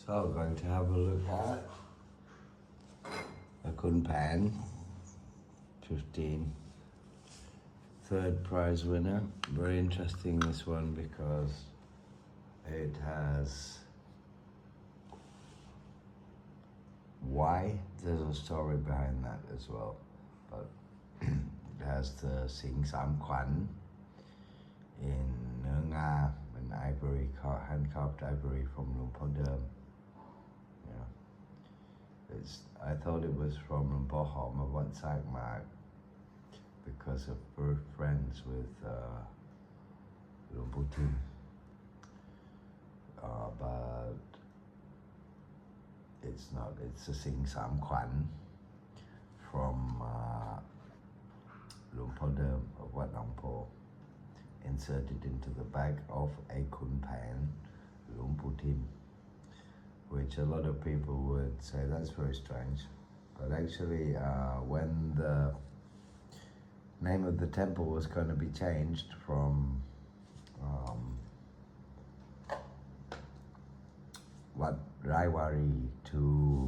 So we're going to have a look at Pra Khun Phaen 15, third prize winner. Very interesting, this one, because it has why. There's a story behind that as well, but it has the Singh Sam Khwan in Nuea and Ivory, hand-carved ivory from Luang Por Derm. I thought it was from Luang Por Hom of Wat Nong Po because of we're friends with Devotees, but it's not. It's a Singh Sam Khwan from Luang Por Derm of Wat Nong Po, inserted into the back of a Khun Phaen Luang Por Tim, which a lot of people would say that's very strange. But actually, when the name of the temple was going to be changed from Wat Rarity to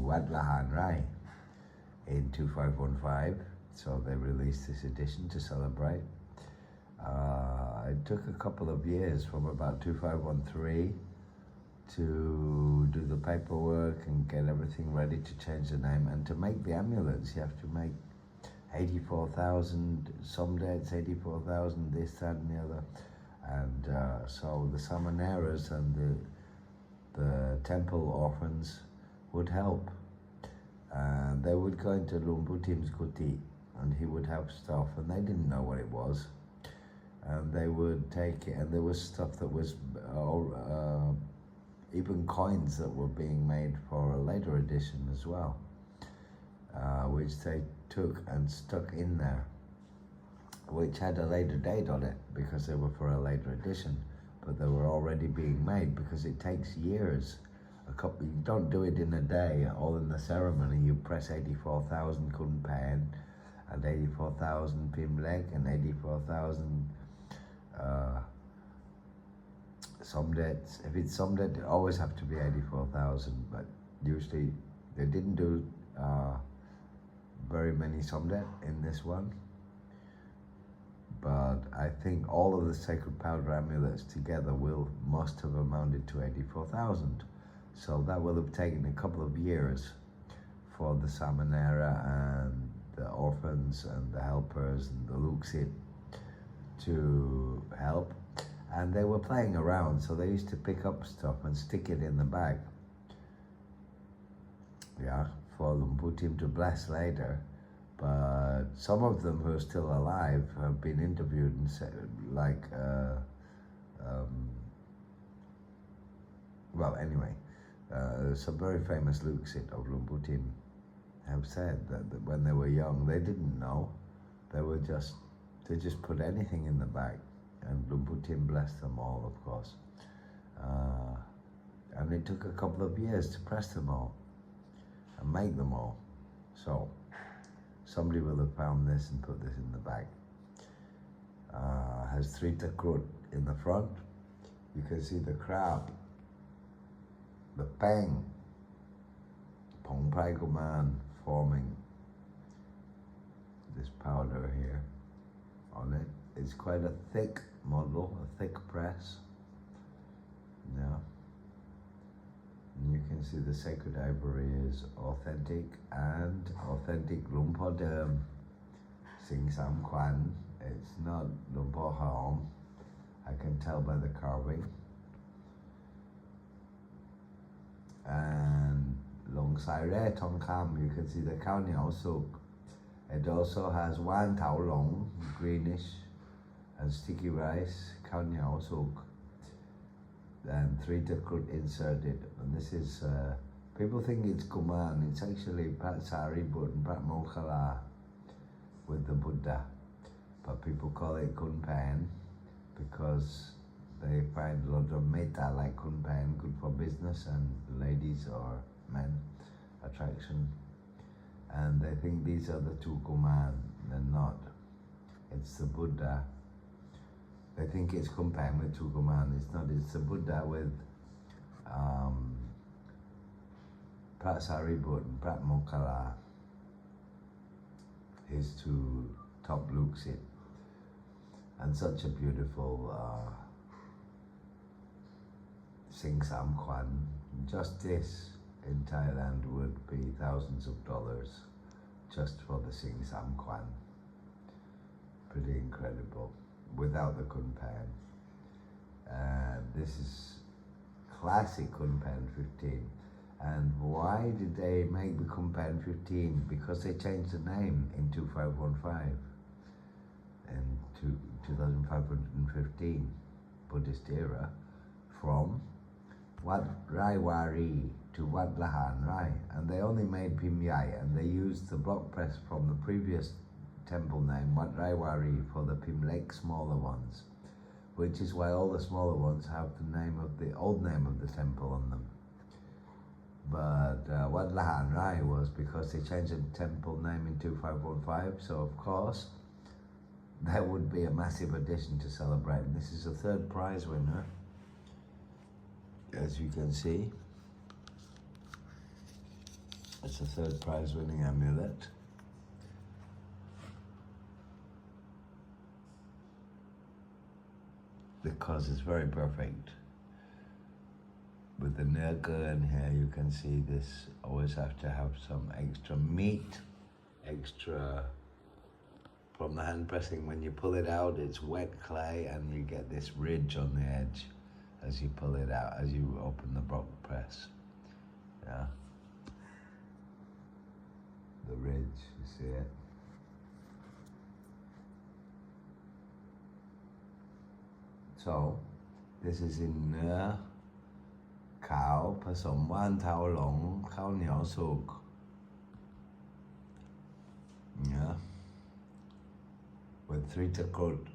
Wat Lahan Rai in 2515, so they released this edition to celebrate. It took a couple of years, from about 2513 to do the paperwork and get everything ready to change the name. And to make the amulets, you have to make 84,000, some dates 84,000, this, that and the other. And so the Samaneras and the temple orphans would help. And they would go into Luang Por Tim's kuti and he would have stuff, and they didn't know what it was. And they would take it, and there was stuff that was even coins that were being made for a later edition as well, which they took and stuck in there, which had a later date on it because they were for a later edition, but they were already being made because it takes years. You don't do it in a day, all in the ceremony. You press 84,000 Khun Phaen and 84,000 Pimlek and 84,000 Somdet. If it's Somdet, it always have to be 84,000, but usually they didn't do very many Somdet in this one. But I think all of the sacred powder amulets together must have amounted to 84,000. So that will have taken a couple of years for the Samanera and the orphans and the helpers and the Luxit to help. And they were playing around, so they used to pick up stuff and stick it in the bag, for Luang Por Tim to bless later. But some of them who are still alive have been interviewed and said, like, some very famous Luxit of Luang Por Tim have said that when they were young, they didn't know. They just put anything in the bag. And Luang Por Tim blessed them all, of course. And it took a couple of years to press them all and make them all. So somebody will have found this and put this in the bag. Has 3 takrut in the front. You can see the crab, the pang, Pong Prai Kumarn forming this powder here on it. It's quite a thick model, a thick press. And you can see the sacred ivory is authentic Luang Por Derm, Singh Sam Khwan. It's not Luang Por Hom. I can tell by the carving. And alongside there, Tong, you can see the Hniaw Sukh. It also has Wan Tao Long, greenish, and sticky rice, Hniaw Sukh, and 3 takrut inserted. And this is, people think it's Kumarn, it's actually Pat Sari and Pat Mokhala with the Buddha. But people call it Khun Phaen because they find a lot of metta like Khun Phaen, good for business and ladies or men attraction. And they think these are the 2 Kumarn. They're not. It's the Buddha. They think it's Khun Phaen with 2 Kumarn. It's not. It's the Buddha with Pra Saribut and Pra Mokala, his two top looks it, and such a beautiful Singh Sam Khwan. Just this in Thailand would be thousands of dollars just for the Singh Sam Khwan. Pretty incredible, without the Khun Phaen. And this is classic Khun Phaen 15. And why did they make the Khun Phaen 15? Because they changed the name in 2515 and 2515 Buddhist era from Wat Raiwari to Wat Lahan Rai, and they only made Pim Yai, and they used the block press from the previous temple name Wat Raiwari for the Pim Lake smaller ones, which is why all the smaller ones have the name of the old name of the temple on them. But Wat Lahan Rai was because they changed the temple name in 2515, so of course there would be a massive addition to celebrate. And this is a third prize winner, as you can see. It's a third prize winning amulet. Because it's very perfect. With the Nuea in here, you can see this always have to have some extra meat, extra from the hand pressing. When you pull it out, it's wet clay and you get this ridge on the edge as you pull it out, as you open the block press. Yeah. The ridge, you see it? So, this is in Nuea, Khaw, Pasom, Wan Tao Long, Hniaw, Sukh. Yeah. With 3 Takrut,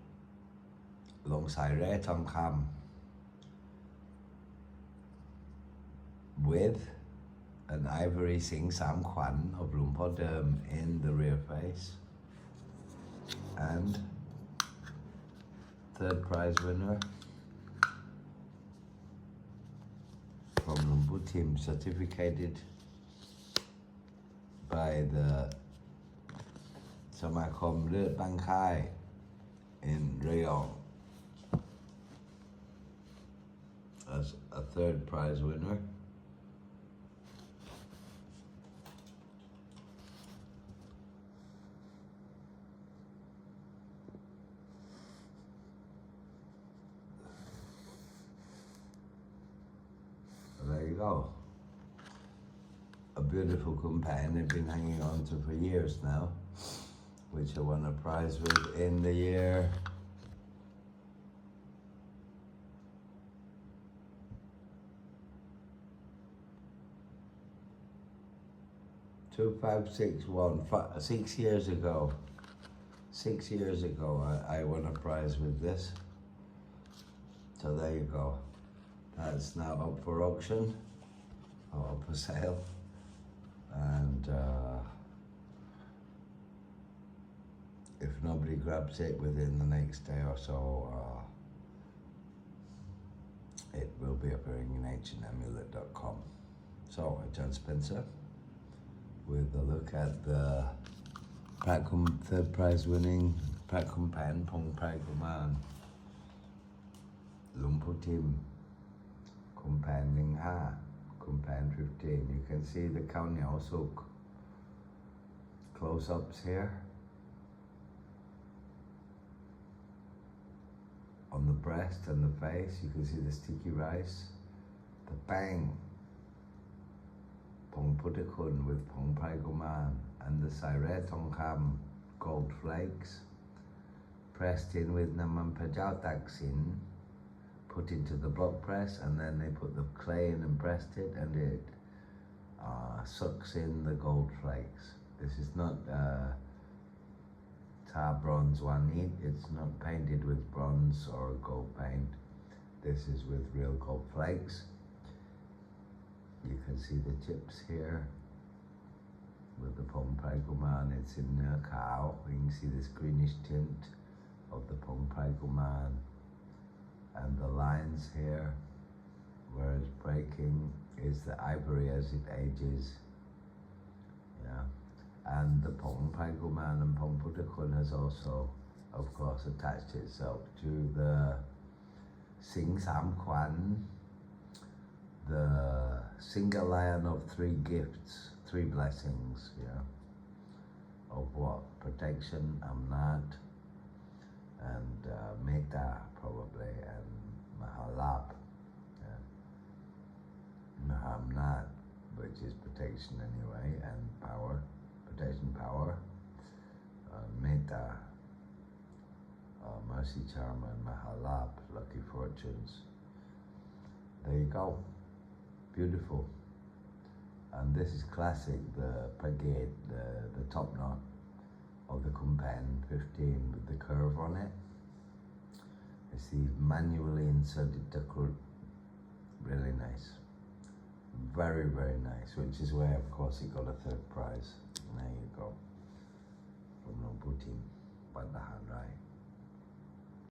alongside Rare Tong, with an Ivory Singh Sam Khwan of Luang Por Derm in the rear face, and third prize winner from Luang Por team, certificated by the Samakom Hlueang Khai in Rayong as a third prize winner. There you go. A beautiful Khun Phaen they've been hanging on to for years now, which I won a prize with in the year 2561. 6 years ago. 6 years ago I won a prize with this. So there you go. That's now up for auction, or up for sale, and if nobody grabs it within the next day or so, it will be appearing in amulet.com. So, John Spencer with a look at the Pra Khun third prize winning Pra Khun Phaen Pong Prai Kumarn Luang Por Tim Khun Phaen Singha, Khun Phaen 15. You can see the Hniaw Sukh close-ups here on the breast and the face. You can see the sticky rice, the bang Pong Putakun with Pong Prai Kumarn, and the Saire Tong gold flakes pressed in with Naman Pajao Taksin, put into the block press, and then they put the clay in and pressed it, and it sucks in the gold flakes. This is not tar bronze one, it's not painted with bronze or gold paint. This is with real gold flakes. You can see the chips here with the Pong Prai Kumarn. It's in Khaw. You can see this greenish tint of the Pong Prai Kumarn, and the lines here where it's breaking is the ivory as it ages. Yeah. And the Pong Prai Kumarn and Pong Pra Khun has also, of course, attached itself to the Singh Sam Khwan, the Singha lion of 3 gifts, 3 blessings, yeah, of what? Protection, amnat, and metta probably, and mahalap, yeah. Mahamnat, which is protection anyway, and power, protection, power, metta, mercy charm, and mahalap, lucky fortunes. There you go, beautiful. And this is classic, the brigade, the top knot of the Khun Phaen 15 with the curve on it. It's the manually inserted takrut, really nice. Very, very nice, which is where, of course, it got a 3rd prize. There you go. From Nong Po team, Wat Nong Po.